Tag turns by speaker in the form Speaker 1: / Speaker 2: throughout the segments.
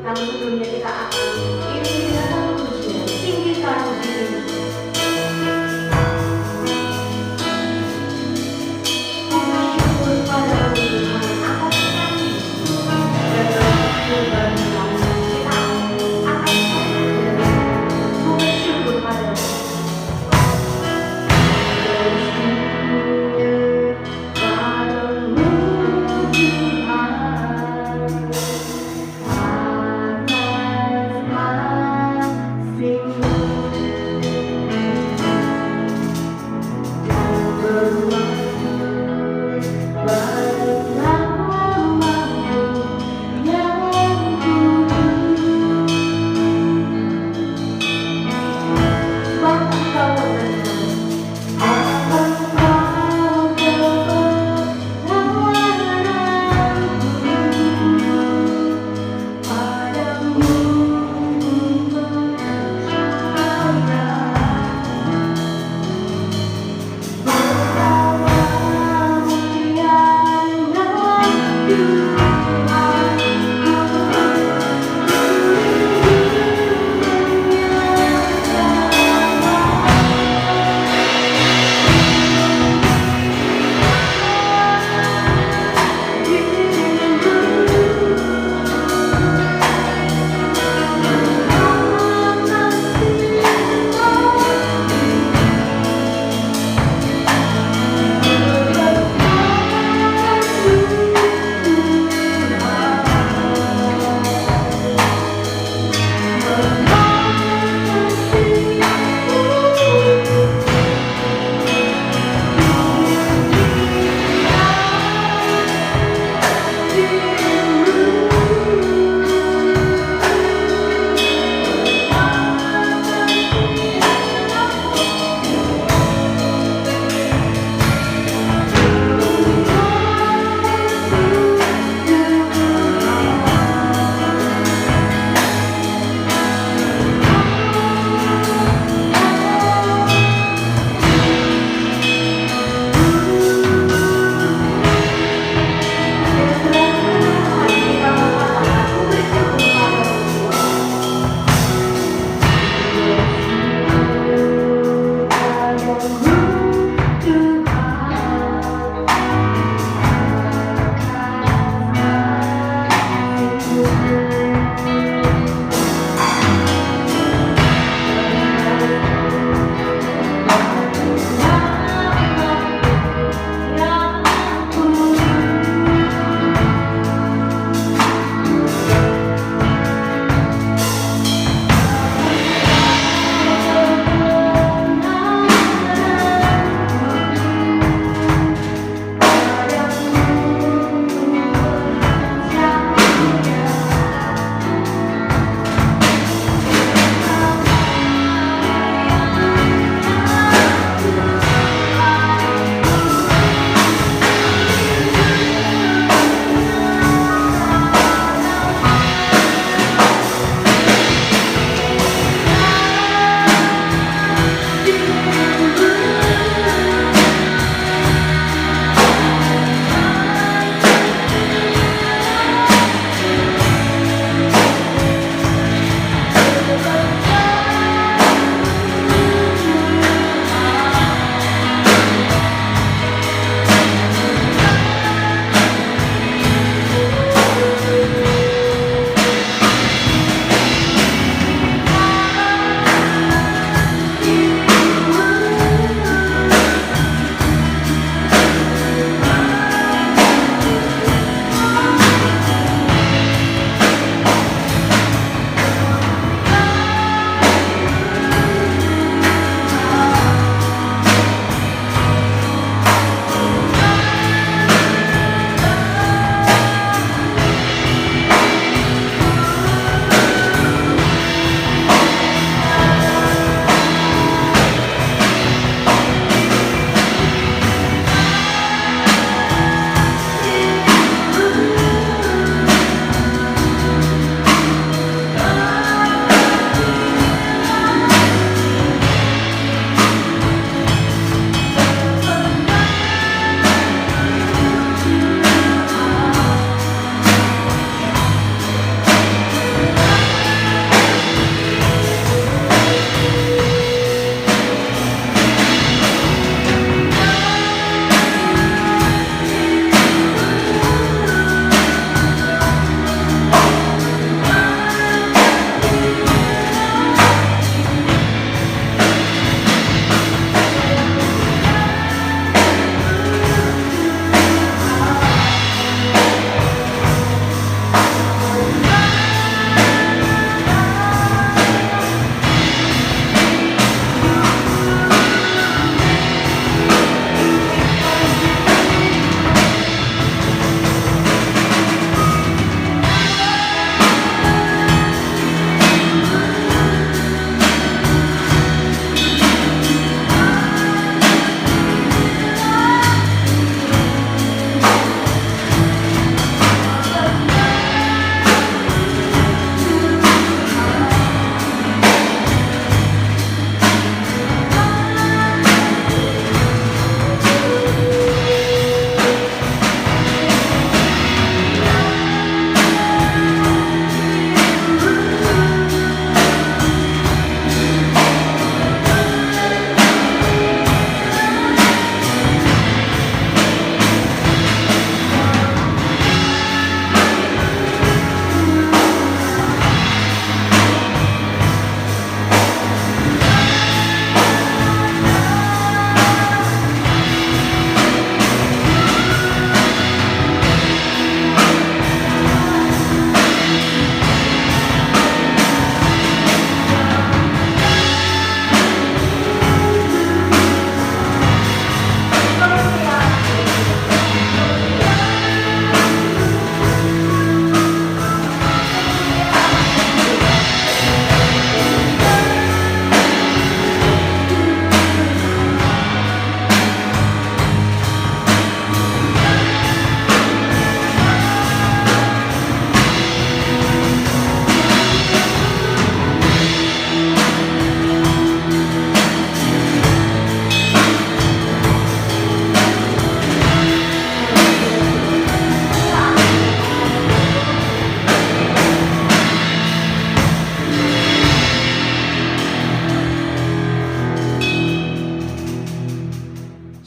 Speaker 1: Namun sebelumnya kita akan iringi dengan satu pujian, tinggikan dirimu. Bersyukur padamu Tuhan atas kasih dan bersyukur bagi kita atas kasih. Ku bersyukur padamu. Tuhan atas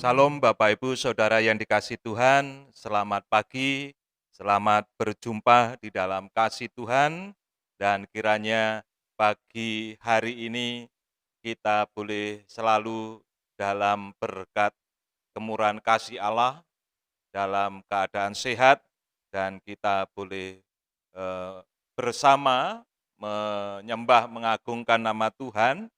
Speaker 2: Salam Bapak Ibu Saudara yang dikasihi Tuhan, selamat pagi, selamat berjumpa di dalam kasih Tuhan, dan kiranya pagi hari ini kita boleh selalu dalam berkat kemurahan kasih Allah, dalam keadaan sehat, dan kita boleh bersama menyembah mengagungkan nama Tuhan,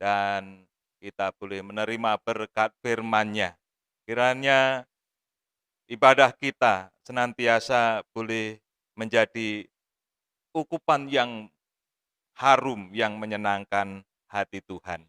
Speaker 2: dan kita boleh menerima berkat firman-Nya. Kiranya ibadah kita senantiasa boleh menjadi ukupan yang harum yang menyenangkan hati Tuhan.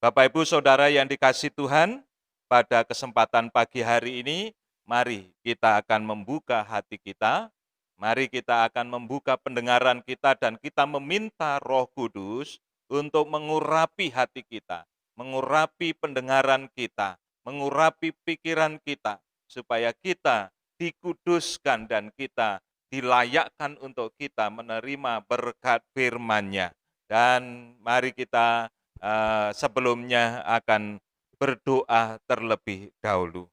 Speaker 2: Bapak Ibu Saudara yang dikasihi Tuhan, pada kesempatan pagi hari ini, mari kita akan membuka hati kita, mari kita akan membuka pendengaran kita, dan kita meminta Roh Kudus untuk mengurapi hati kita, mengurapi pendengaran kita, mengurapi pikiran kita, supaya kita dikuduskan dan kita dilayakkan untuk kita menerima berkat firman-Nya. Dan mari kita sebelumnya akan berdoa terlebih dahulu.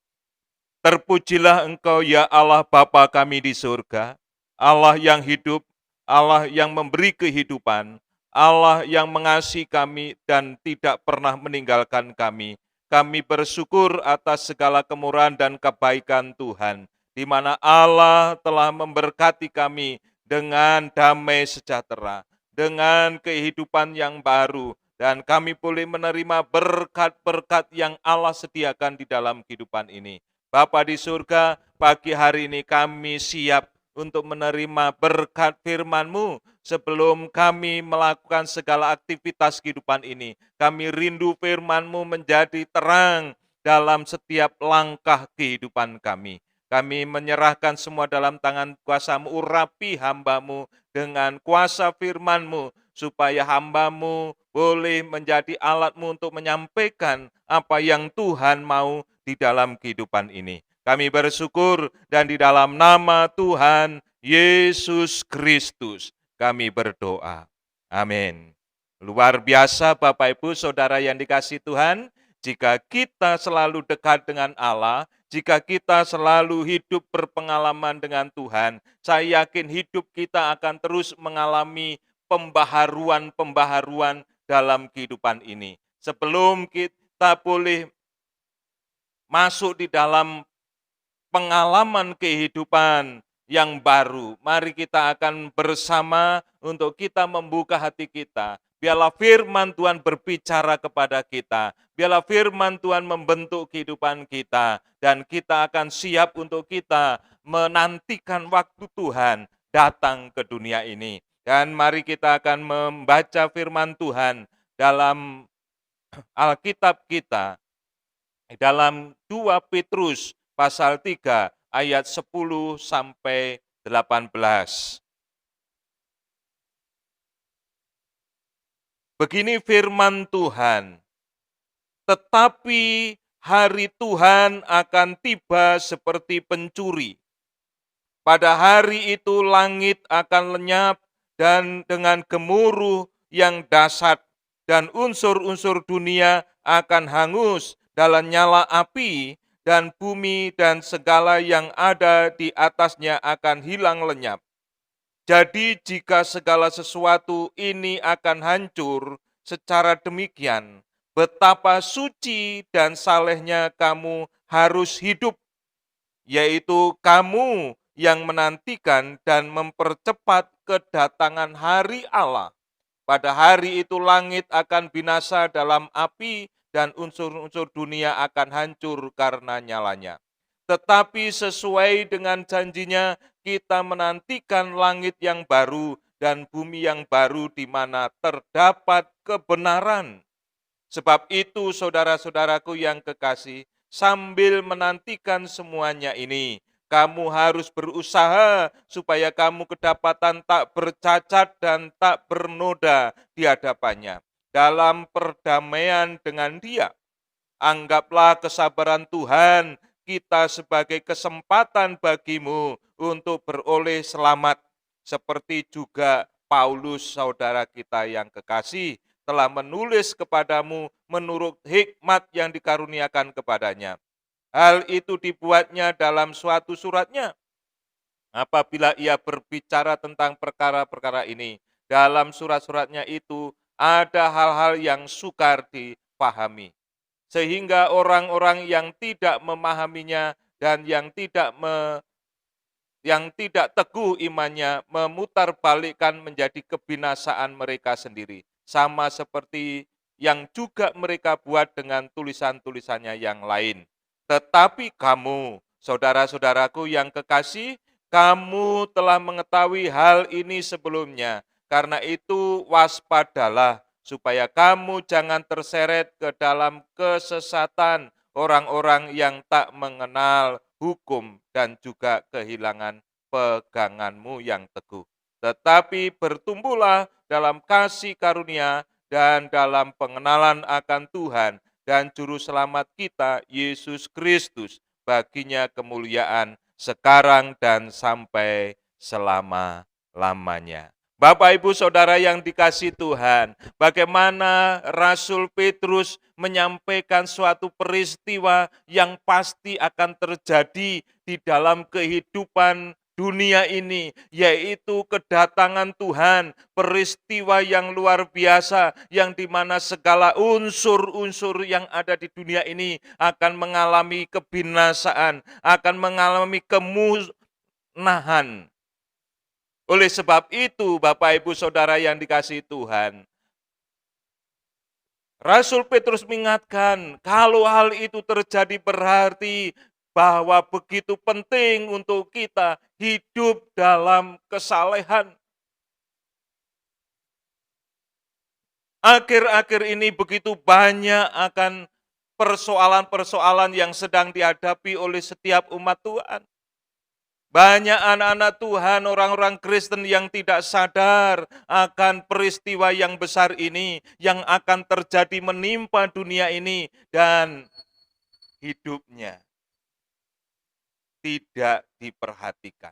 Speaker 2: Terpujilah Engkau ya Allah Bapa kami di surga, Allah yang hidup, Allah yang memberi kehidupan, Allah yang mengasihi kami dan tidak pernah meninggalkan kami. Kami bersyukur atas segala kemurahan dan kebaikan Tuhan, di mana Allah telah memberkati kami dengan damai sejahtera, dengan kehidupan yang baru, dan kami boleh menerima berkat-berkat yang Allah sediakan di dalam kehidupan ini. Bapa di surga, pagi hari ini kami siap untuk menerima berkat firman-Mu. Sebelum kami melakukan segala aktivitas kehidupan ini, kami rindu firman-Mu menjadi terang dalam setiap langkah kehidupan kami. Kami menyerahkan semua dalam tangan kuasa-Mu, urapi hamba-Mu dengan kuasa firman-Mu, supaya hamba-Mu boleh menjadi alat-Mu untuk menyampaikan apa yang Tuhan mau di dalam kehidupan ini. Kami bersyukur, dan di dalam nama Tuhan Yesus Kristus kami berdoa. Amin. Luar biasa Bapak Ibu Saudara yang dikasihi Tuhan, jika kita selalu dekat dengan Allah, jika kita selalu hidup berpengalaman dengan Tuhan, saya yakin hidup kita akan terus mengalami pembaharuan dalam kehidupan ini. Sebelum kita boleh masuk di dalam pengalaman kehidupan yang baru, mari kita akan bersama untuk kita membuka hati kita. Biarlah firman Tuhan berbicara kepada kita, biarlah firman Tuhan membentuk kehidupan kita, dan kita akan siap untuk kita menantikan waktu Tuhan datang ke dunia ini. Dan mari kita akan membaca firman Tuhan dalam Alkitab kita, dalam 2 Petrus pasal 3 ayat 10 sampai 18. Begini firman Tuhan, tetapi hari Tuhan akan tiba seperti pencuri. Pada hari itu langit akan lenyap, dan dengan gemuruh yang dahsyat, dan unsur-unsur dunia akan hangus dalam nyala api, dan bumi dan segala yang ada di atasnya akan hilang lenyap. Jadi jika segala sesuatu ini akan hancur secara demikian, betapa suci dan salehnya kamu harus hidup, yaitu kamu yang menantikan dan mempercepat kedatangan hari Allah. Pada hari itu langit akan binasa dalam api, dan unsur-unsur dunia akan hancur karena nyalanya. Tetapi sesuai dengan janjinya, kita menantikan langit yang baru dan bumi yang baru di mana terdapat kebenaran. Sebab itu saudara-saudaraku yang kekasih, sambil menantikan semuanya ini, kamu harus berusaha supaya kamu kedapatan tak bercacat dan tak bernoda di hadapannya dalam perdamaian dengan Dia. Anggaplah kesabaran Tuhan kita sebagai kesempatan bagimu untuk beroleh selamat, seperti juga Paulus saudara kita yang kekasih telah menulis kepadamu menurut hikmat yang dikaruniakan kepadanya. Hal itu dibuatnya dalam suatu suratnya. Apabila ia berbicara tentang perkara-perkara ini, dalam surat-suratnya itu ada hal-hal yang sukar dipahami. Sehingga orang-orang yang tidak memahaminya dan yang tidak teguh imannya memutarbalikkan menjadi kebinasaan mereka sendiri. Sama seperti yang juga mereka buat dengan tulisan-tulisannya yang lain. Tetapi kamu, saudara-saudaraku yang kekasih, kamu telah mengetahui hal ini sebelumnya. Karena itu waspadalah supaya kamu jangan terseret ke dalam kesesatan orang-orang yang tak mengenal hukum dan juga kehilangan peganganmu yang teguh. Tetapi bertumbuhlah dalam kasih karunia dan dalam pengenalan akan Tuhan dan Juru Selamat kita, Yesus Kristus. Baginya kemuliaan sekarang dan sampai selama-lamanya. Bapak, Ibu, Saudara yang dikasihi Tuhan, bagaimana Rasul Petrus menyampaikan suatu peristiwa yang pasti akan terjadi di dalam kehidupan dunia ini, yaitu kedatangan Tuhan, peristiwa yang luar biasa, yang dimana segala unsur-unsur yang ada di dunia ini akan mengalami kebinasaan, akan mengalami kemusnahan. Oleh sebab itu, Bapak, Ibu, Saudara yang dikasihi Tuhan, Rasul Petrus mengingatkan, kalau hal itu terjadi berarti bahwa begitu penting untuk kita hidup dalam kesalehan. Akhir-akhir ini begitu banyak akan persoalan-persoalan yang sedang dihadapi oleh setiap umat Tuhan. Banyak anak-anak Tuhan, orang-orang Kristen yang tidak sadar akan peristiwa yang besar ini, yang akan terjadi menimpa dunia ini, dan hidupnya tidak diperhatikan.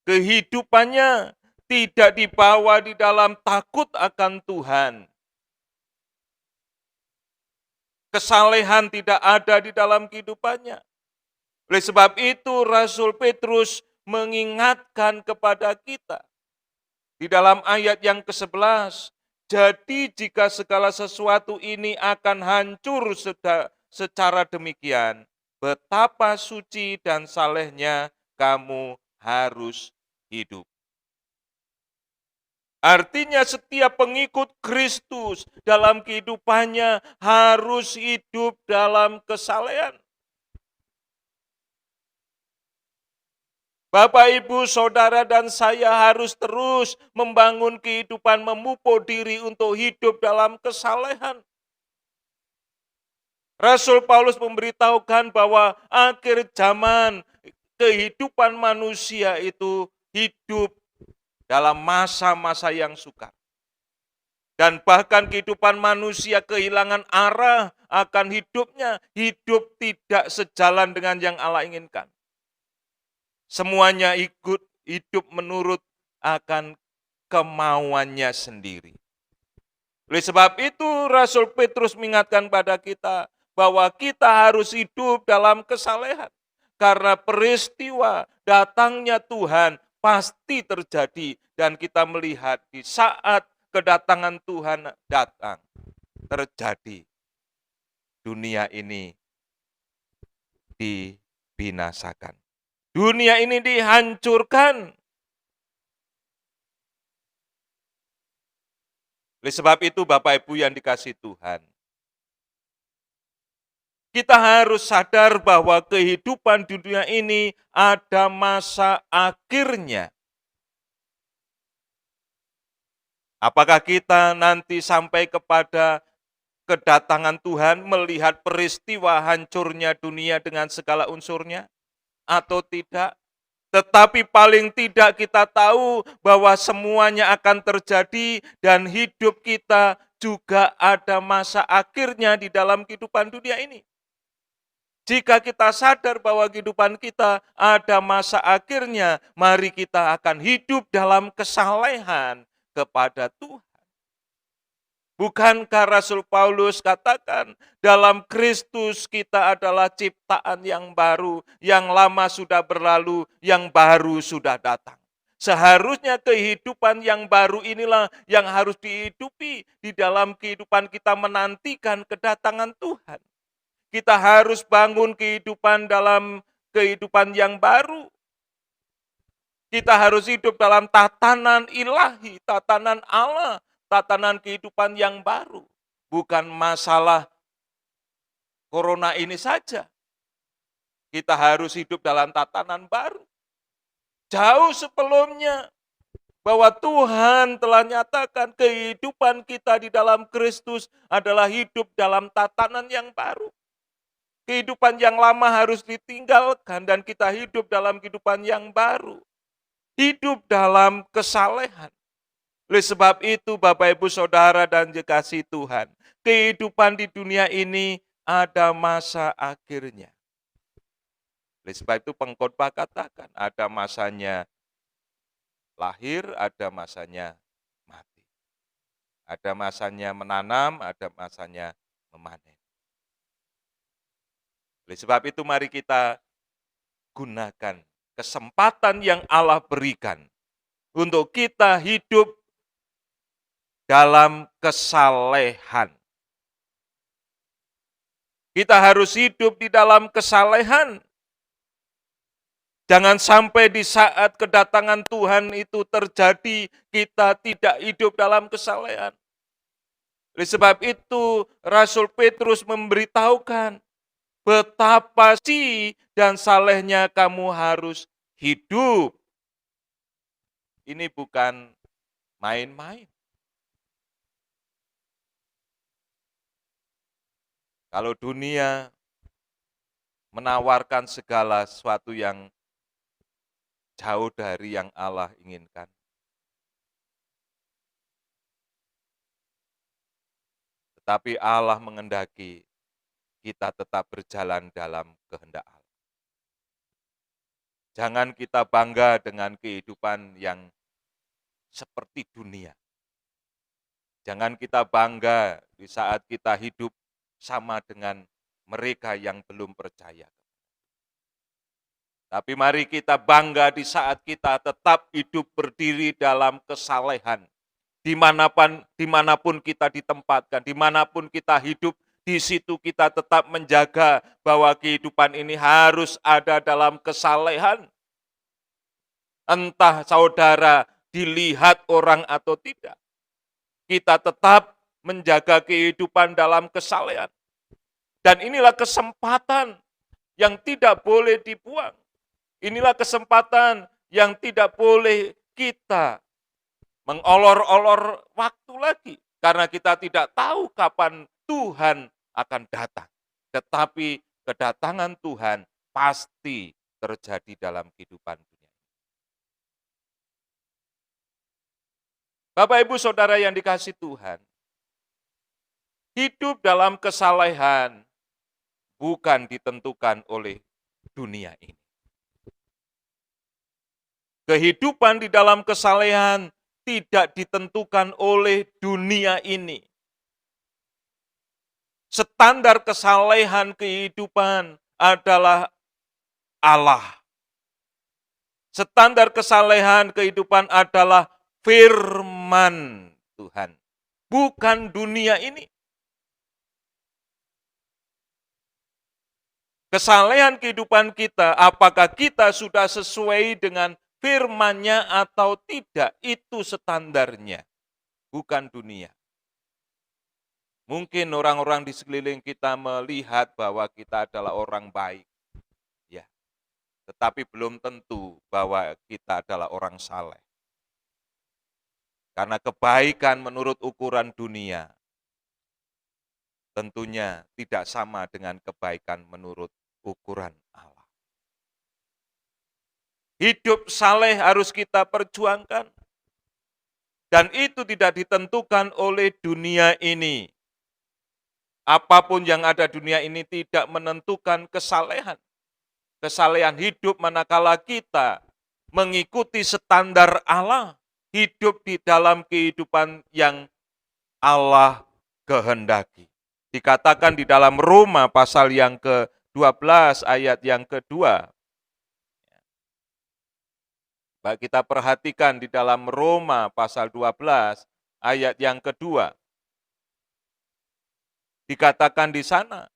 Speaker 2: Kehidupannya tidak dibawa di dalam takut akan Tuhan. Kesalehan tidak ada di dalam kehidupannya. Oleh sebab itu Rasul Petrus mengingatkan kepada kita di dalam ayat yang ke-11, jadi jika segala sesuatu ini akan hancur secara demikian, betapa suci dan salehnya kamu harus hidup. Artinya setiap pengikut Kristus dalam kehidupannya harus hidup dalam kesalehan. Bapak, Ibu, Saudara, dan saya harus terus membangun kehidupan, memupuk diri untuk hidup dalam kesalehan. Rasul Paulus memberitahukan bahwa akhir zaman kehidupan manusia itu hidup dalam masa-masa yang sukar. Dan bahkan kehidupan manusia kehilangan arah akan hidupnya, hidup tidak sejalan dengan yang Allah inginkan. Semuanya ikut hidup menurut akan kemauannya sendiri. Oleh sebab itu Rasul Petrus mengingatkan pada kita bahwa kita harus hidup dalam kesalehan. Karena peristiwa datangnya Tuhan pasti terjadi dan kita melihat di saat kedatangan Tuhan datang terjadi. Dunia ini dibinasakan. Dunia ini dihancurkan. Oleh sebab itu Bapak Ibu yang dikasihi Tuhan, kita harus sadar bahwa kehidupan di dunia ini ada masa akhirnya. Apakah kita nanti sampai kepada kedatangan Tuhan melihat peristiwa hancurnya dunia dengan segala unsurnya? Atau tidak, tetapi paling tidak kita tahu bahwa semuanya akan terjadi dan hidup kita juga ada masa akhirnya di dalam kehidupan dunia ini. Jika kita sadar bahwa kehidupan kita ada masa akhirnya, mari kita akan hidup dalam kesalehan kepada Tuhan. Bukankah Rasul Paulus katakan, dalam Kristus kita adalah ciptaan yang baru, yang lama sudah berlalu, yang baru sudah datang. Seharusnya kehidupan yang baru inilah yang harus dihidupi di dalam kehidupan kita menantikan kedatangan Tuhan. Kita harus bangun kehidupan dalam kehidupan yang baru. Kita harus hidup dalam tatanan ilahi, tatanan Allah, tatanan kehidupan yang baru. Bukan masalah corona ini saja. Kita harus hidup dalam tatanan baru. Jauh sebelumnya, bahwa Tuhan telah nyatakan kehidupan kita di dalam Kristus adalah hidup dalam tatanan yang baru. Kehidupan yang lama harus ditinggalkan dan kita hidup dalam kehidupan yang baru. Hidup dalam kesalehan. Oleh sebab itu Bapak Ibu Saudara dan dikasihi Tuhan, kehidupan di dunia ini ada masa akhirnya. Oleh sebab itu pengkhotbah katakan ada masanya lahir, ada masanya mati. Ada masanya menanam, ada masanya memanen. Oleh sebab itu mari kita gunakan kesempatan yang Allah berikan untuk kita hidup dalam kesalehan. Kita harus hidup di dalam kesalehan. Jangan sampai di saat kedatangan Tuhan itu terjadi, kita tidak hidup dalam kesalehan. Oleh sebab itu, Rasul Petrus memberitahukan betapa suci dan salehnya kamu harus hidup. Ini bukan main-main. Kalau dunia menawarkan segala sesuatu yang jauh dari yang Allah inginkan, tetapi Allah menghendaki kita tetap berjalan dalam kehendak Allah. Jangan kita bangga dengan kehidupan yang seperti dunia. Jangan kita bangga di saat kita hidup sama dengan mereka yang belum percaya. Tapi mari kita bangga di saat kita tetap hidup berdiri dalam kesalehan. Dimanapun kita ditempatkan, dimanapun kita hidup, di situ kita tetap menjaga bahwa kehidupan ini harus ada dalam kesalehan. Entah saudara dilihat orang atau tidak, kita tetap menjaga kehidupan dalam kesalehan. Dan inilah kesempatan yang tidak boleh dibuang. Inilah kesempatan yang tidak boleh kita mengolor-olor waktu lagi. Karena kita tidak tahu kapan Tuhan akan datang. Tetapi kedatangan Tuhan pasti terjadi dalam kehidupan dunia. Bapak Ibu Saudara yang dikasihi Tuhan, hidup dalam kesalehan bukan ditentukan oleh dunia ini. Kehidupan di dalam kesalehan tidak ditentukan oleh dunia ini. Standar kesalehan kehidupan adalah Allah. Standar kesalehan kehidupan adalah firman Tuhan, bukan dunia ini. Kesalehan kehidupan kita, apakah kita sudah sesuai dengan firman-Nya atau tidak, itu standarnya, bukan dunia. Mungkin orang-orang di sekeliling kita melihat bahwa kita adalah orang baik, ya, tetapi belum tentu bahwa kita adalah orang saleh. Karena kebaikan menurut ukuran dunia tentunya tidak sama dengan kebaikan menurut ukuran Allah. Hidup saleh harus kita perjuangkan. Dan itu tidak ditentukan oleh dunia ini. Apapun yang ada dunia ini tidak menentukan kesalehan. Kesalehan hidup manakala kita mengikuti standar Allah. Hidup di dalam kehidupan yang Allah kehendaki. Dikatakan di dalam Roma pasal yang ke-12 ayat yang kedua. Baik, kita perhatikan di dalam Roma pasal 12 ayat yang kedua. Dikatakan di sana,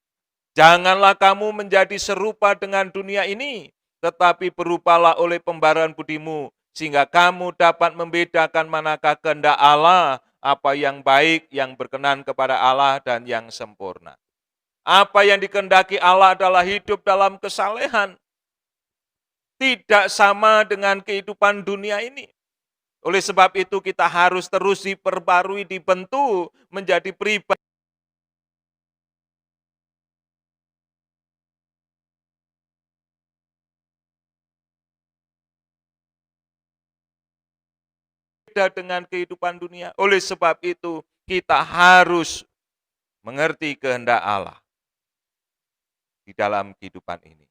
Speaker 2: janganlah kamu menjadi serupa dengan dunia ini, tetapi berupalah oleh pembaruan budimu, sehingga kamu dapat membedakan manakah kehendak Allah, apa yang baik, yang berkenan kepada Allah, dan yang sempurna. Apa yang dikehendaki Allah adalah hidup dalam kesalehan, tidak sama dengan kehidupan dunia ini. Oleh sebab itu kita harus terus diperbarui, dibentuk menjadi pribadi dengan kehidupan dunia. Oleh sebab itu kita harus mengerti kehendak Allah di dalam kehidupan ini.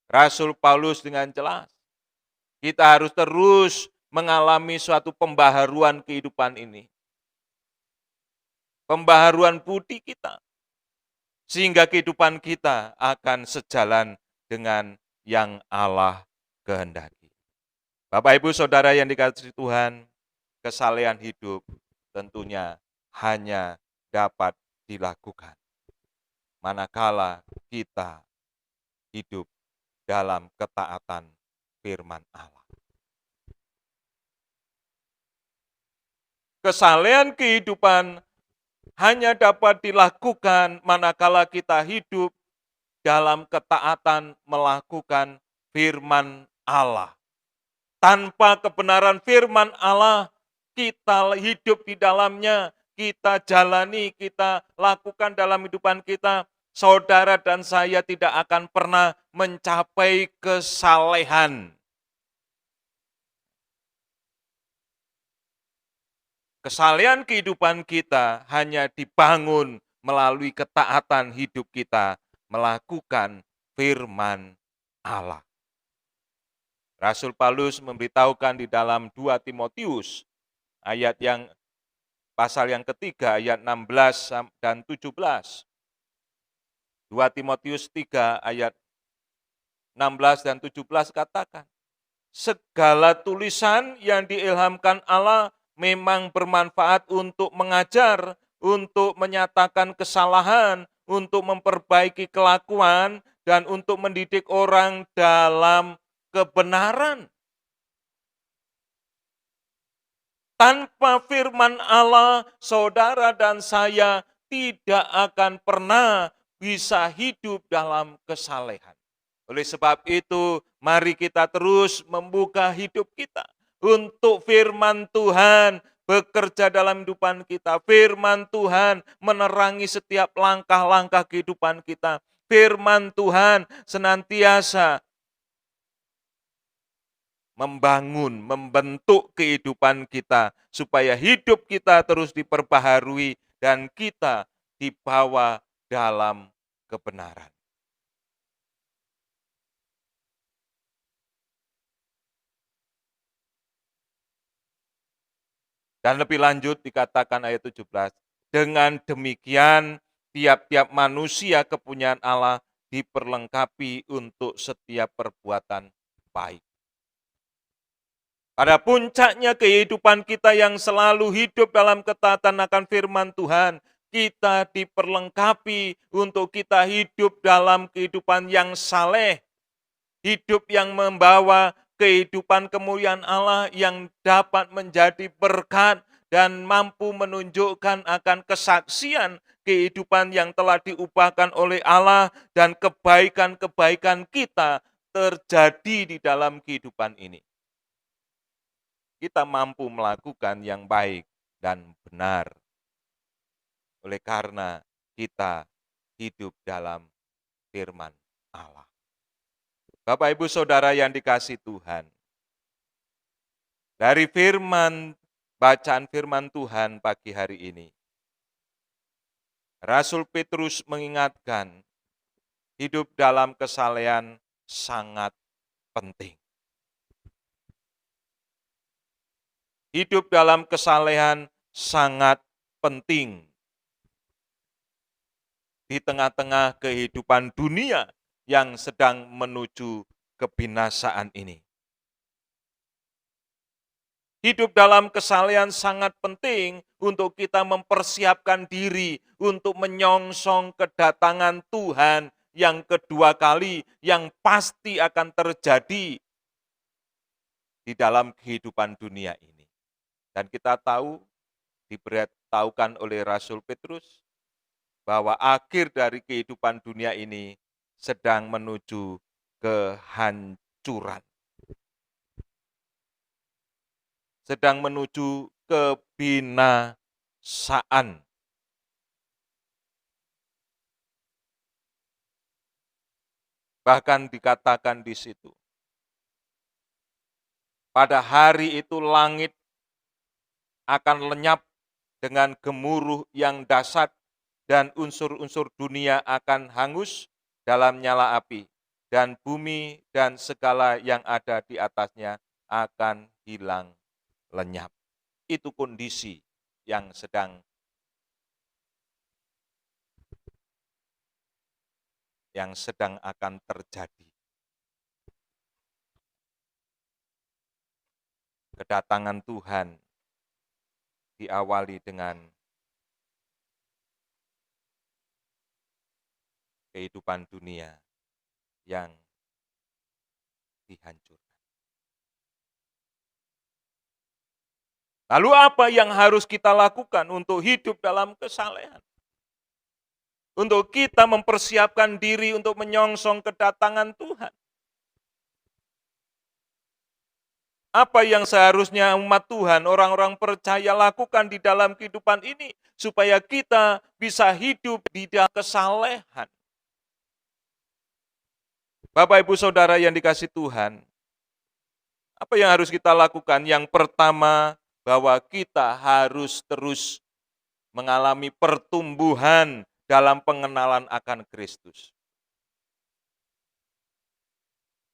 Speaker 2: Rasul Paulus dengan jelas, kita harus terus mengalami suatu pembaharuan kehidupan ini. Pembaharuan budi kita. Sehingga kehidupan kita akan sejalan dengan yang Allah kehendaki. Bapak, Ibu, Saudara yang dikasihi Tuhan, kesalehan hidup tentunya hanya dapat dilakukan manakala kita hidup dalam ketaatan firman Allah. Kesalehan kehidupan hanya dapat dilakukan manakala kita hidup dalam ketaatan melakukan firman Allah. Tanpa kebenaran firman Allah, kita hidup di dalamnya, kita jalani, kita lakukan dalam kehidupan kita, saudara dan saya tidak akan pernah mencapai kesalehan. Kesalehan kehidupan kita hanya dibangun melalui ketaatan hidup kita, melakukan firman Allah. Rasul Paulus memberitahukan di dalam 2 Timotius ayat yang pasal yang ketiga ayat 16 dan 17. 2 Timotius 3 ayat 16 dan 17 katakan, segala tulisan yang diilhamkan Allah memang bermanfaat untuk mengajar, untuk menyatakan kesalahan, untuk memperbaiki kelakuan, dan untuk mendidik orang dalam kebenaran. Tanpa firman Allah, saudara dan saya tidak akan pernah bisa hidup dalam kesalehan. Oleh sebab itu, mari kita terus membuka hidup kita untuk firman Tuhan bekerja dalam kehidupan kita. Firman Tuhan menerangi setiap langkah-langkah kehidupan kita. Firman Tuhan senantiasa membangun, membentuk kehidupan kita, supaya hidup kita terus diperbaharui dan kita dibawa dalam kebenaran. Dan lebih lanjut dikatakan ayat 17, dengan demikian tiap-tiap manusia kepunyaan Allah diperlengkapi untuk setiap perbuatan baik. Pada puncaknya kehidupan kita yang selalu hidup dalam ketaatan akan firman Tuhan, kita diperlengkapi untuk kita hidup dalam kehidupan yang saleh, hidup yang membawa kehidupan kemuliaan Allah yang dapat menjadi berkat dan mampu menunjukkan akan kesaksian kehidupan yang telah diubahkan oleh Allah dan kebaikan-kebaikan kita terjadi di dalam kehidupan ini. Kita mampu melakukan yang baik dan benar. Oleh karena kita hidup dalam firman Allah. Bapak, Ibu, Saudara yang dikasihi Tuhan, dari bacaan firman Tuhan pagi hari ini, Rasul Petrus mengingatkan hidup dalam kesalehan sangat penting. Hidup dalam kesalehan sangat penting di tengah-tengah kehidupan dunia yang sedang menuju kebinasaan ini. Hidup dalam kesalehan sangat penting untuk kita mempersiapkan diri untuk menyongsong kedatangan Tuhan yang kedua kali yang pasti akan terjadi di dalam kehidupan dunia ini. Dan kita tahu, diberitahukan oleh Rasul Petrus, bahwa akhir dari kehidupan dunia ini sedang menuju kehancuran. Sedang menuju kebinasaan. Bahkan dikatakan di situ, pada hari itu langit akan lenyap dengan gemuruh yang dahsyat dan unsur-unsur dunia akan hangus dalam nyala api, dan bumi dan segala yang ada di atasnya akan hilang lenyap. Itu kondisi yang sedang akan terjadi. Kedatangan Tuhan diawali dengan kehidupan dunia yang dihancurkan. Lalu apa yang harus kita lakukan untuk hidup dalam kesalehan? Untuk kita mempersiapkan diri untuk menyongsong kedatangan Tuhan. Apa yang seharusnya umat Tuhan, orang-orang percaya lakukan di dalam kehidupan ini supaya kita bisa hidup di dalam kesalehan. Bapak, Ibu, Saudara yang dikasihi Tuhan, apa yang harus kita lakukan? Yang pertama, bahwa kita harus terus mengalami pertumbuhan dalam pengenalan akan Kristus.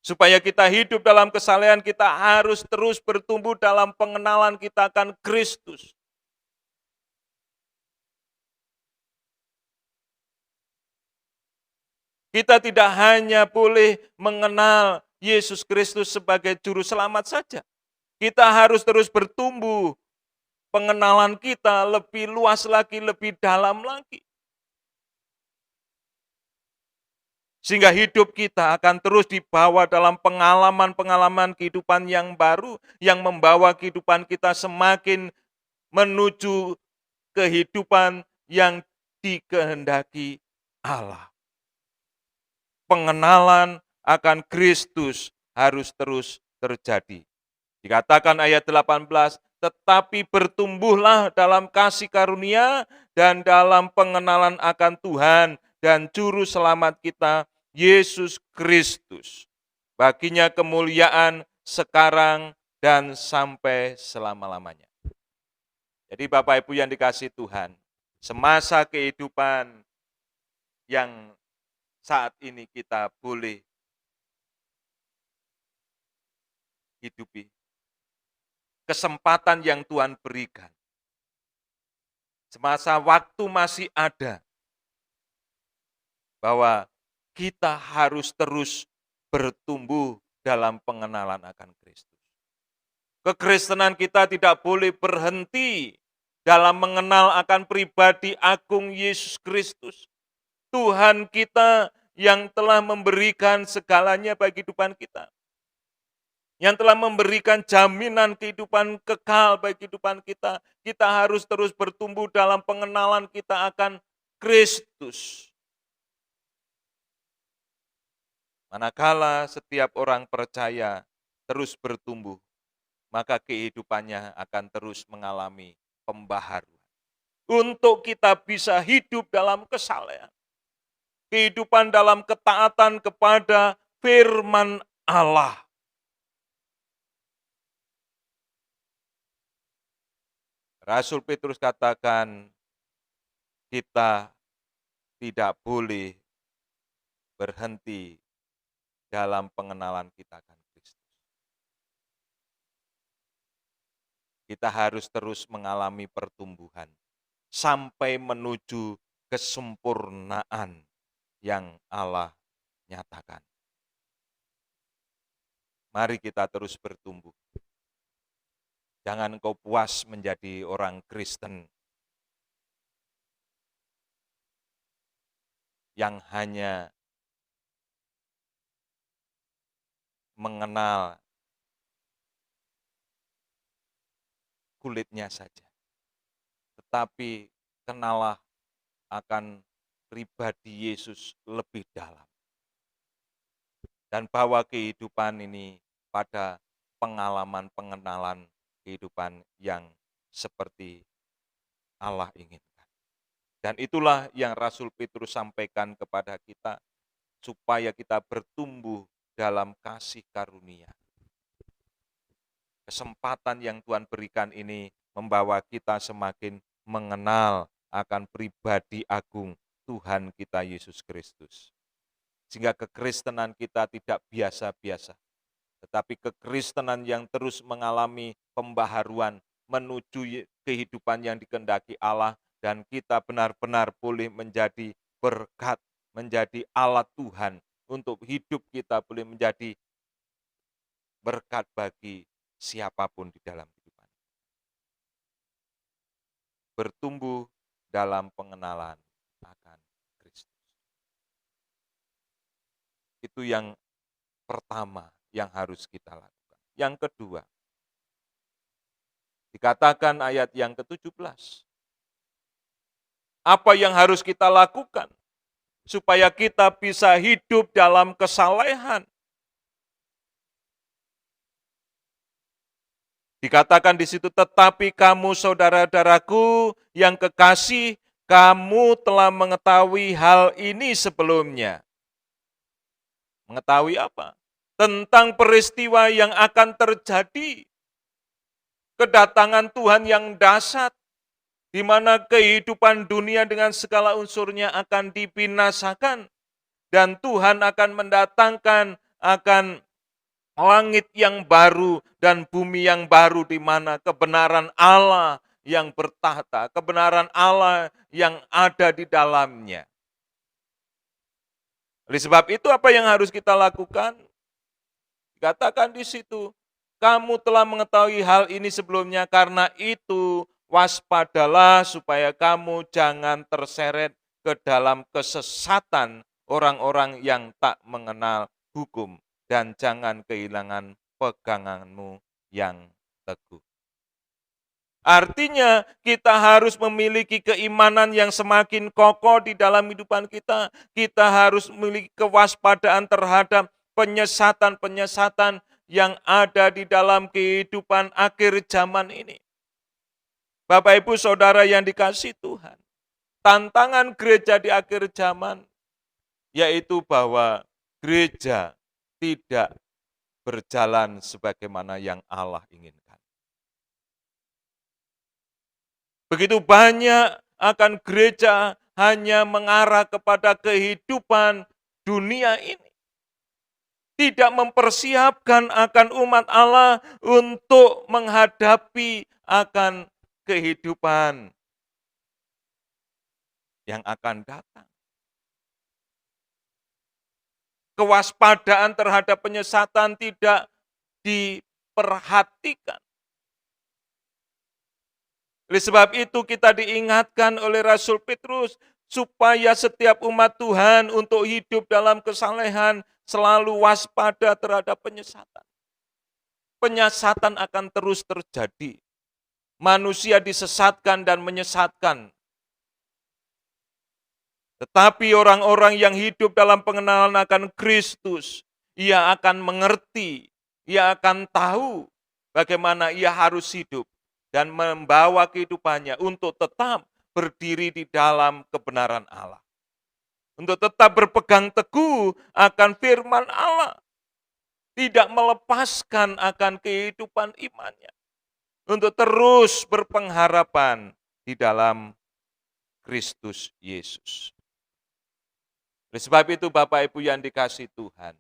Speaker 2: Supaya kita hidup dalam kesalehan, kita harus terus bertumbuh dalam pengenalan kita akan Kristus. Kita tidak hanya boleh mengenal Yesus Kristus sebagai juru selamat saja. Kita harus terus bertumbuh, pengenalan kita lebih luas lagi, lebih dalam lagi. Sehingga hidup kita akan terus dibawa dalam pengalaman-pengalaman kehidupan yang baru, yang membawa kehidupan kita semakin menuju kehidupan yang dikehendaki Allah. Pengenalan akan Kristus harus terus terjadi. Dikatakan ayat 18, tetapi bertumbuhlah dalam kasih karunia dan dalam pengenalan akan Tuhan dan Juru Selamat kita, Yesus Kristus. Baginya kemuliaan sekarang dan sampai selama-lamanya. Jadi Bapak Ibu yang dikasihi Tuhan, semasa kehidupan yang saat ini kita boleh hidupi, kesempatan yang Tuhan berikan. Semasa waktu masih ada, bahwa kita harus terus bertumbuh dalam pengenalan akan Kristus. Kekristenan kita tidak boleh berhenti dalam mengenal akan pribadi agung Yesus Kristus. Tuhan kita yang telah memberikan segalanya bagi kehidupan kita. Yang telah memberikan jaminan kehidupan kekal bagi kehidupan kita. Kita harus terus bertumbuh dalam pengenalan kita akan Kristus. Manakala setiap orang percaya terus bertumbuh, maka kehidupannya akan terus mengalami pembaharuan. Untuk kita bisa hidup dalam kesalehan. Kehidupan dalam ketaatan kepada firman Allah. Rasul Petrus katakan, kita tidak boleh berhenti dalam pengenalan kita akan Kristus. Kita harus terus mengalami pertumbuhan sampai menuju kesempurnaan yang Allah nyatakan. Mari kita terus bertumbuh. Jangan engkau puas menjadi orang Kristen yang hanya mengenal kulitnya saja. Tetapi kenalah akan pribadi Yesus lebih dalam. Dan bawa kehidupan ini pada pengalaman pengenalan kehidupan yang seperti Allah inginkan. Dan itulah yang Rasul Petrus sampaikan kepada kita, supaya kita bertumbuh dalam kasih karunia. Kesempatan yang Tuhan berikan ini membawa kita semakin mengenal akan pribadi agung Tuhan kita Yesus Kristus. Sehingga kekristenan kita tidak biasa-biasa, tetapi kekristenan yang terus mengalami pembaharuan menuju kehidupan yang dikehendaki Allah, dan kita benar-benar boleh menjadi berkat, menjadi alat Tuhan untuk hidup kita, boleh menjadi berkat bagi siapapun di dalam kehidupan. Bertumbuh dalam pengenalan akan Kristus. Itu yang pertama yang harus kita lakukan. Yang kedua, dikatakan ayat yang ke-17. Apa yang harus kita lakukan supaya kita bisa hidup dalam kesalehan? Dikatakan di situ, tetapi kamu saudara-saudaraku yang kekasih, kamu telah mengetahui hal ini sebelumnya. Mengetahui apa? Tentang peristiwa yang akan terjadi. Kedatangan Tuhan yang dahsyat, di mana kehidupan dunia dengan segala unsurnya akan dibinasakan, dan Tuhan akan mendatangkan akan langit yang baru dan bumi yang baru, di mana kebenaran Allah yang bertahta, kebenaran Allah yang ada di dalamnya. Oleh sebab itu, apa yang harus kita lakukan? Dikatakan di situ, kamu telah mengetahui hal ini sebelumnya, karena itu waspadalah supaya kamu jangan terseret ke dalam kesesatan orang-orang yang tak mengenal hukum, dan jangan kehilangan peganganmu yang teguh. Artinya kita harus memiliki keimanan yang semakin kokoh di dalam kehidupan kita. Kita harus memiliki kewaspadaan terhadap penyesatan-penyesatan yang ada di dalam kehidupan akhir zaman ini. Bapak, Ibu, Saudara yang dikasihi Tuhan, tantangan gereja di akhir zaman yaitu bahwa gereja tidak berjalan sebagaimana yang Allah inginkan. Begitu banyak akan gereja hanya mengarah kepada kehidupan dunia ini. Tidak mempersiapkan akan umat Allah untuk menghadapi akan kehidupan yang akan datang. Kewaspadaan terhadap penyesatan tidak diperhatikan. Oleh sebab itu kita diingatkan oleh Rasul Petrus supaya setiap umat Tuhan untuk hidup dalam kesalehan selalu waspada terhadap penyesatan. Penyesatan akan terus terjadi. Manusia disesatkan dan menyesatkan. Tetapi orang-orang yang hidup dalam pengenalan akan Kristus, ia akan mengerti, ia akan tahu bagaimana ia harus hidup dan membawa kehidupannya untuk tetap berdiri di dalam kebenaran Allah. Untuk tetap berpegang teguh akan firman Allah. Tidak melepaskan akan kehidupan imannya. Untuk terus berpengharapan di dalam Kristus Yesus. Oleh sebab itu Bapak Ibu yang dikasihi Tuhan,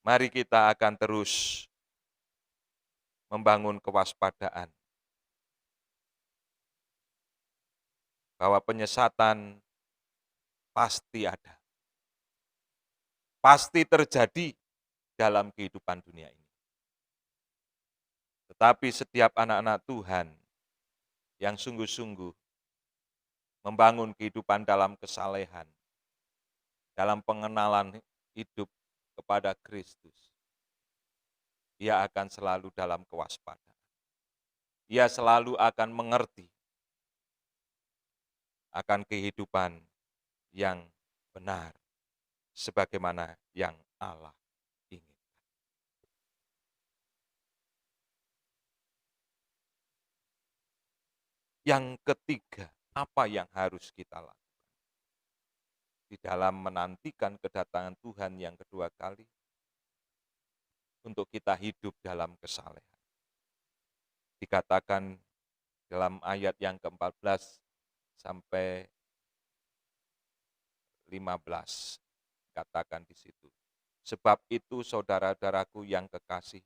Speaker 2: mari kita akan terus membangun kewaspadaan bahwa penyesatan pasti ada. Pasti terjadi dalam kehidupan dunia ini. Tetapi setiap anak-anak Tuhan yang sungguh-sungguh membangun kehidupan dalam kesalehan, dalam pengenalan hidup kepada Kristus, ia akan selalu dalam kewaspadaan. Ia selalu akan mengerti akan kehidupan yang benar, sebagaimana yang Allah ingin. Yang ketiga, apa yang harus kita lakukan? Di dalam menantikan kedatangan Tuhan yang kedua kali, untuk kita hidup dalam kesalehan. Dikatakan dalam ayat yang ke-14 sampai 15, katakan di situ. Sebab itu saudara-saudaraku yang kekasih,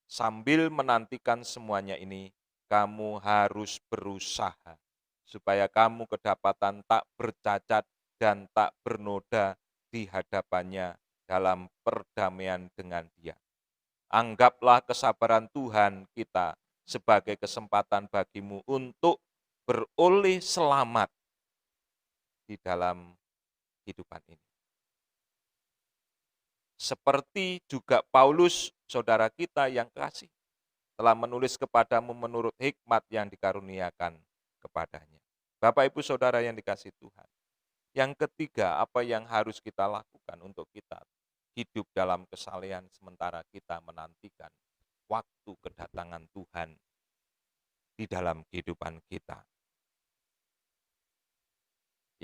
Speaker 2: sambil menantikan semuanya ini, kamu harus berusaha supaya kamu kedapatan tak bercacat dan tak bernoda di hadapannya dalam perdamaian dengan Dia. Anggaplah kesabaran Tuhan kita sebagai kesempatan bagimu untuk beroleh selamat di dalam kehidupan ini. Seperti juga Paulus, saudara kita yang kasih, telah menulis kepadamu menurut hikmat yang dikaruniakan kepadanya. Bapak, Ibu, Saudara yang dikasih Tuhan. Yang ketiga, apa yang harus kita lakukan untuk kita hidup dalam kesalehan sementara kita menantikan waktu kedatangan Tuhan di dalam kehidupan kita.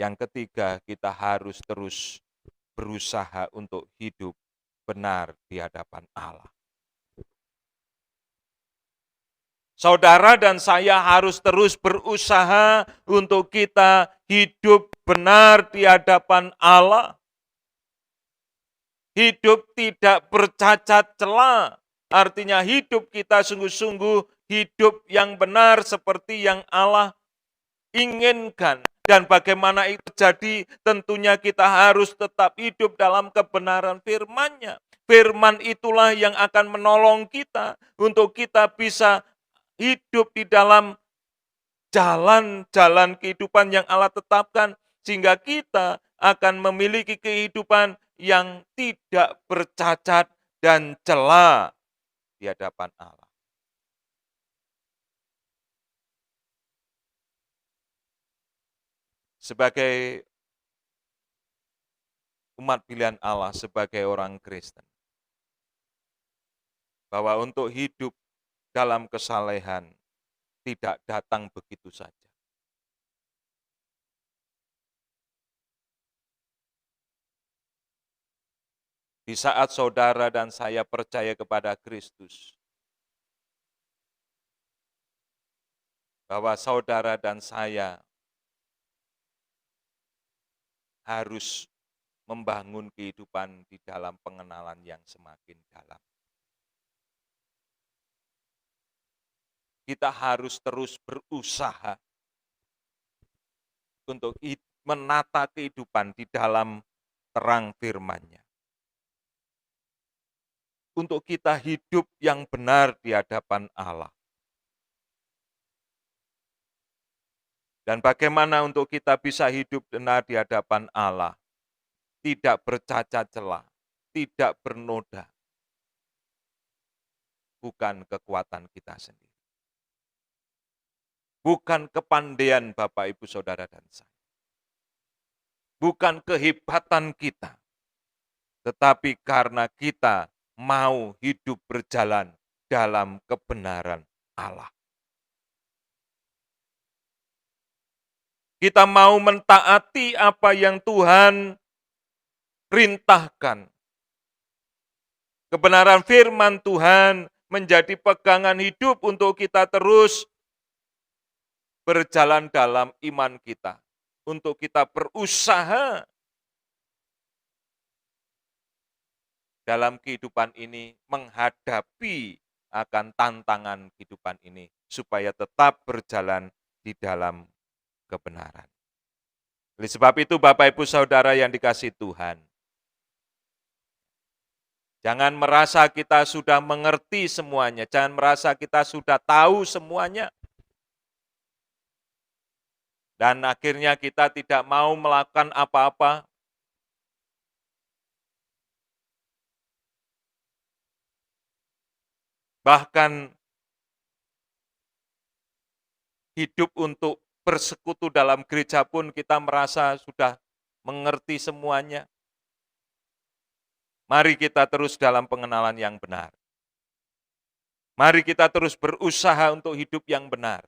Speaker 2: Yang ketiga, kita harus terus berusaha untuk hidup benar di hadapan Allah. Saudara dan saya harus terus berusaha untuk kita hidup benar di hadapan Allah. Hidup tidak bercacat celah, artinya hidup kita sungguh-sungguh hidup yang benar seperti yang Allah inginkan. Dan bagaimana itu terjadi, tentunya kita harus tetap hidup dalam kebenaran firman-Nya. Firman itulah yang akan menolong kita untuk kita bisa hidup di dalam jalan-jalan kehidupan yang Allah tetapkan, sehingga kita akan memiliki kehidupan yang tidak bercacat dan celah di hadapan Allah. Sebagai umat pilihan Allah, sebagai orang Kristen, bahwa untuk hidup dalam kesalehan tidak datang begitu saja. Di saat saudara dan saya percaya kepada Kristus, bahwa saudara dan saya harus membangun kehidupan di dalam pengenalan yang semakin dalam. Kita harus terus berusaha untuk menata kehidupan di dalam terang firman-Nya. Untuk kita hidup yang benar di hadapan Allah. Dan bagaimana untuk kita bisa hidup benar di hadapan Allah? Tidak bercacat celah, tidak bernoda. Bukan kekuatan kita sendiri. Bukan kepandaian Bapak, Ibu, Saudara, dan saya. Bukan kehebatan kita. Tetapi karena kita mau hidup berjalan dalam kebenaran Allah. Kita mau mentaati apa yang Tuhan perintahkan. Kebenaran firman Tuhan menjadi pegangan hidup untuk kita terus berjalan dalam iman kita. Untuk kita berusaha dalam kehidupan ini menghadapi akan tantangan kehidupan ini supaya tetap berjalan di dalam kebenaran. Oleh sebab itu Bapak Ibu Saudara yang dikasihi Tuhan, jangan merasa kita sudah mengerti semuanya, jangan merasa kita sudah tahu semuanya. Dan akhirnya kita tidak mau melakukan apa-apa. Bahkan hidup untuk bersekutu dalam gereja pun kita merasa sudah mengerti semuanya. Mari kita terus dalam pengenalan yang benar. Mari kita terus berusaha untuk hidup yang benar.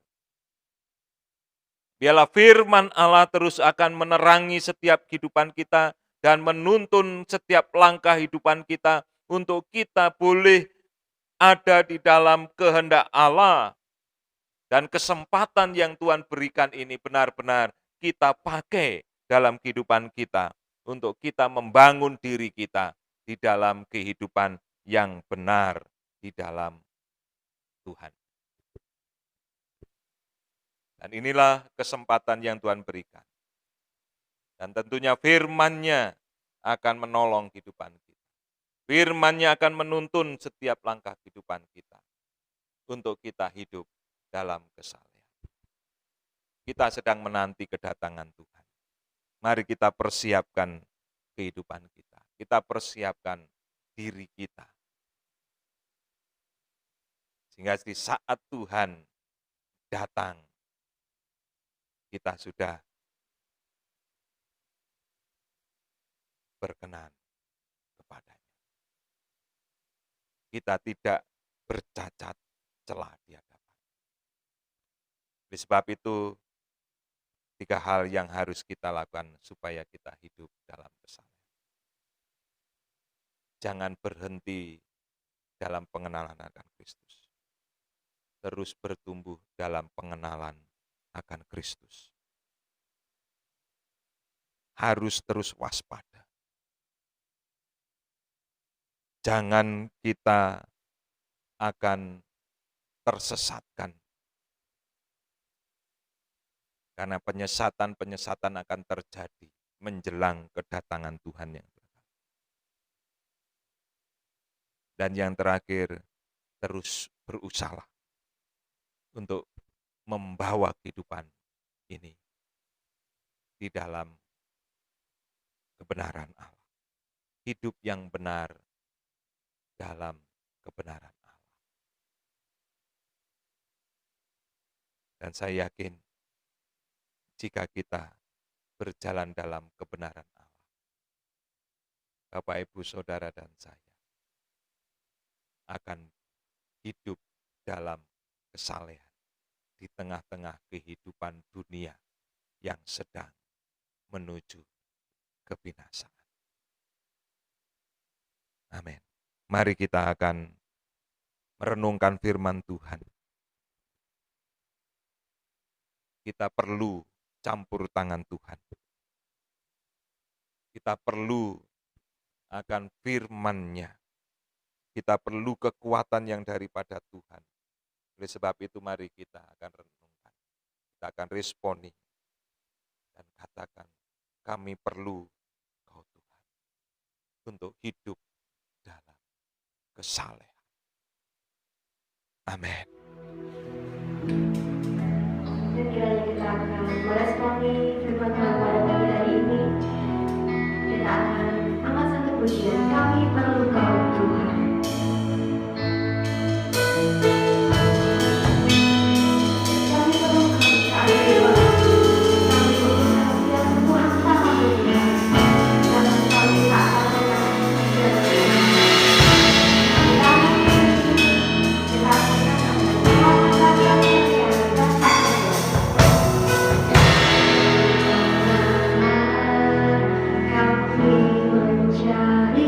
Speaker 2: Biarlah firman Allah terus akan menerangi setiap kehidupan kita dan menuntun setiap langkah kehidupan kita untuk kita boleh ada di dalam kehendak Allah. Dan kesempatan yang Tuhan berikan ini benar-benar kita pakai dalam kehidupan kita untuk kita membangun diri kita di dalam kehidupan yang benar di dalam Tuhan. Dan inilah kesempatan yang Tuhan berikan. Dan tentunya firman-Nya akan menolong kehidupan kita. Firman-Nya akan menuntun setiap langkah kehidupan kita untuk kita hidup dalam kesalehan. Kita sedang menanti kedatangan Tuhan. Mari kita persiapkan kehidupan kita. Kita persiapkan diri kita. Sehingga di saat Tuhan datang, kita sudah berkenan kepadanya. Kita tidak bercacat celah di hadapan. Oleh sebab itu, 3 hal yang harus kita lakukan supaya kita hidup dalam kesalehan. Jangan berhenti dalam pengenalan akan Kristus. Terus bertumbuh dalam pengenalan akan Kristus. Harus terus waspada. Jangan kita akan tersesatkan. Karena penyesatan-penyesatan akan terjadi menjelang kedatangan Tuhan yang berkata. Dan yang terakhir, terus berusaha untuk membawa kehidupan ini di dalam kebenaran Allah. Hidup yang benar dalam kebenaran Allah. Dan saya yakin jika kita berjalan dalam kebenaran Allah, Bapak, Ibu, Saudara, dan saya akan hidup dalam kesalehan di tengah-tengah kehidupan dunia yang sedang menuju kebinasaan. Amin. Mari kita akan merenungkan firman Tuhan. Kita perlu campur tangan Tuhan. Kita perlu akan firman-Nya. Kita perlu kekuatan yang daripada Tuhan. Oleh sebab itu mari kita akan renungkan. Kita akan responi. Dan katakan, kami perlu Kau Tuhan. Untuk hidup dalam kesalehan. Amin.
Speaker 1: Dan kiranya kita akan meresponi firman Tuhan pada pagi hari ini. Kita akan angkat satu pujian, kami perlu Kau Tuhan. Kami perlu Kau saat berdoa. Kami perlu kehadiran Tuhan sama Tuhan. Dalam kami tak ada kami mencari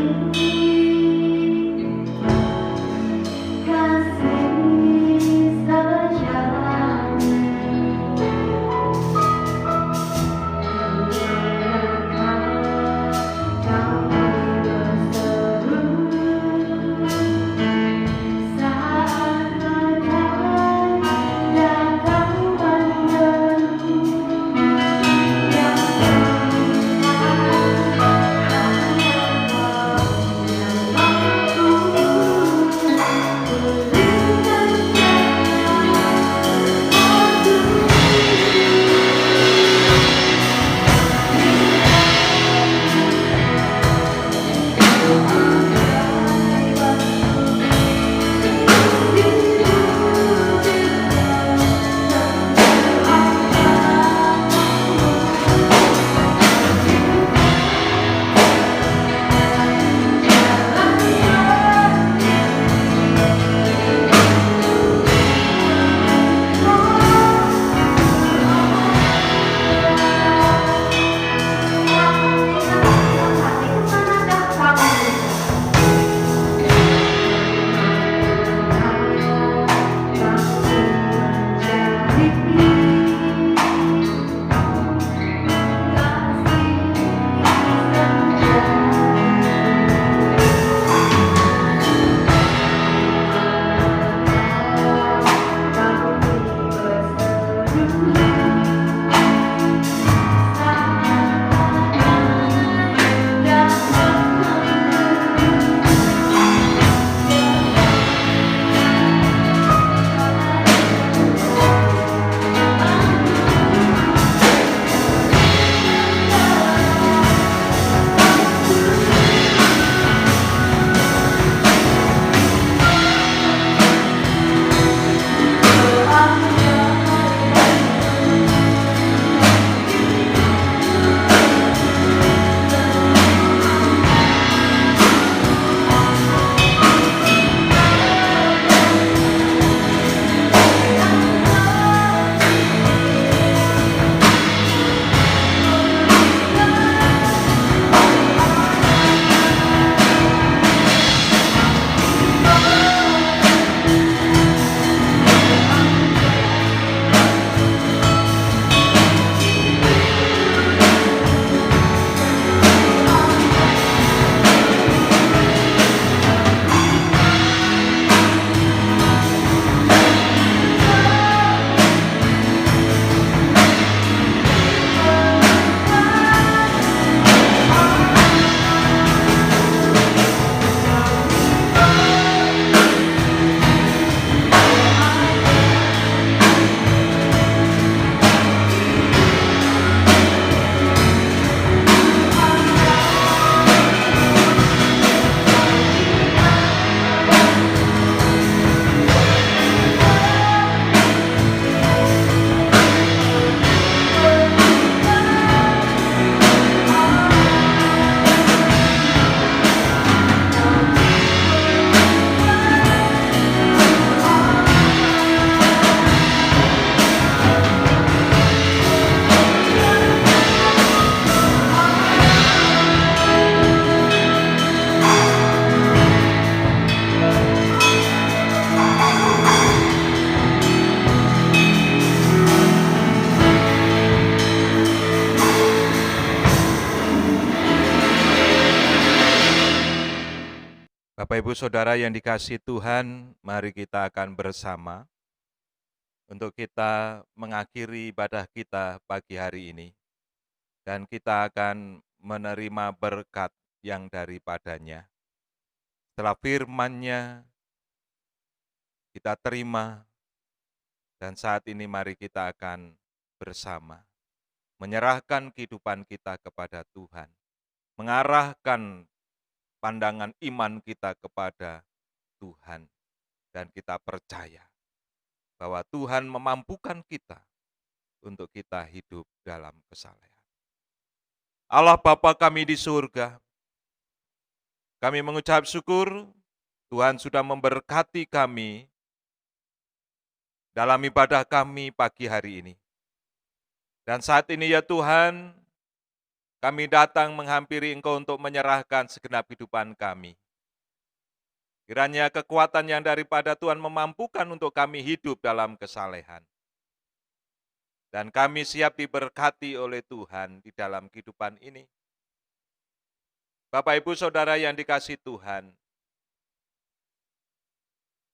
Speaker 2: Bapak Ibu Saudara yang dikasihi Tuhan, mari kita akan bersama untuk kita mengakhiri ibadah kita pagi hari ini. Dan kita akan menerima berkat yang daripadanya. Setelah firman-Nya kita terima, dan saat ini mari kita akan bersama menyerahkan kehidupan kita kepada Tuhan, mengarahkan pandangan iman kita kepada Tuhan, dan kita percaya bahwa Tuhan memampukan kita untuk kita hidup dalam kesalehan. Allah Bapa kami di surga, kami mengucap syukur Tuhan sudah memberkati kami dalam ibadah kami pagi hari ini. Dan saat ini ya Tuhan, kami datang menghampiri Engkau untuk menyerahkan segenap kehidupan kami. Kiranya kekuatan yang daripada Tuhan memampukan untuk kami hidup dalam kesalehan. Dan kami siap diberkati oleh Tuhan di dalam kehidupan ini. Bapak Ibu Saudara yang dikasihi Tuhan,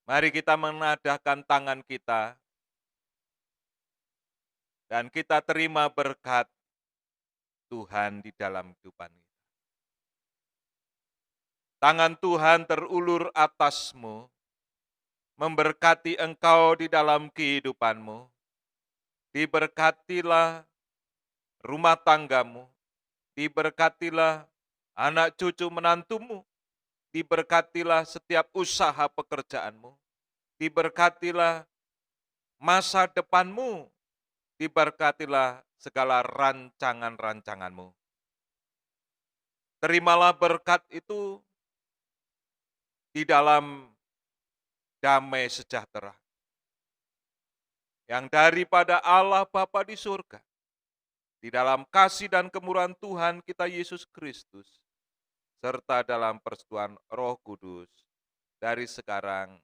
Speaker 2: mari kita menadahkan tangan kita dan kita terima berkat Tuhan di dalam kehidupan kita. Tangan Tuhan terulur atasmu, memberkati engkau di dalam kehidupanmu. Diberkatilah rumah tanggamu, diberkatilah anak cucu menantumu, diberkatilah setiap usaha pekerjaanmu, diberkatilah masa depanmu, diberkatilah segala rancangan-rancanganmu. Terimalah berkat itu di dalam damai sejahtera yang daripada Allah Bapa di surga, di dalam kasih dan kemurahan Tuhan kita Yesus Kristus, serta dalam persekutuan Roh Kudus, dari sekarang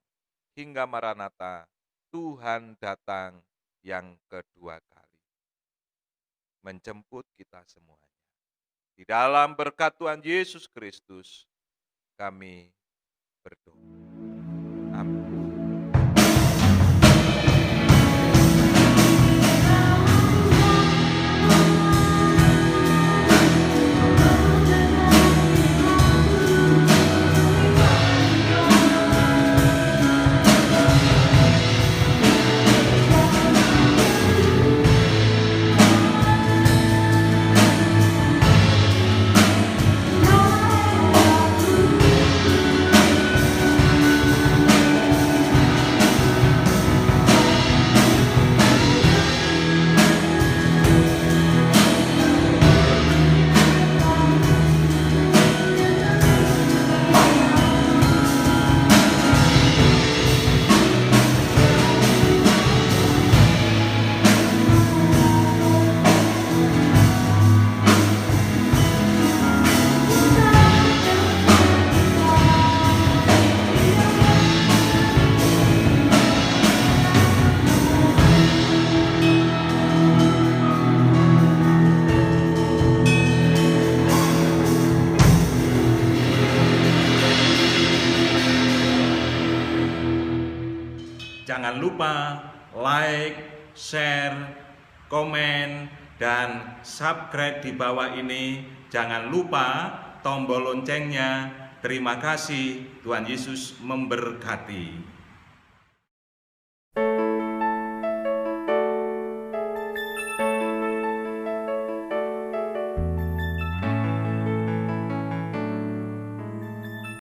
Speaker 2: hingga Maranatha, Tuhan datang yang kedua kali, menjemput kita semuanya. Di dalam berkat Tuhan Yesus Kristus, kami berdoa. Amin. Jangan lupa like, share, komen, dan subscribe di bawah ini. Jangan lupa tombol loncengnya. Terima kasih, Tuhan Yesus memberkati.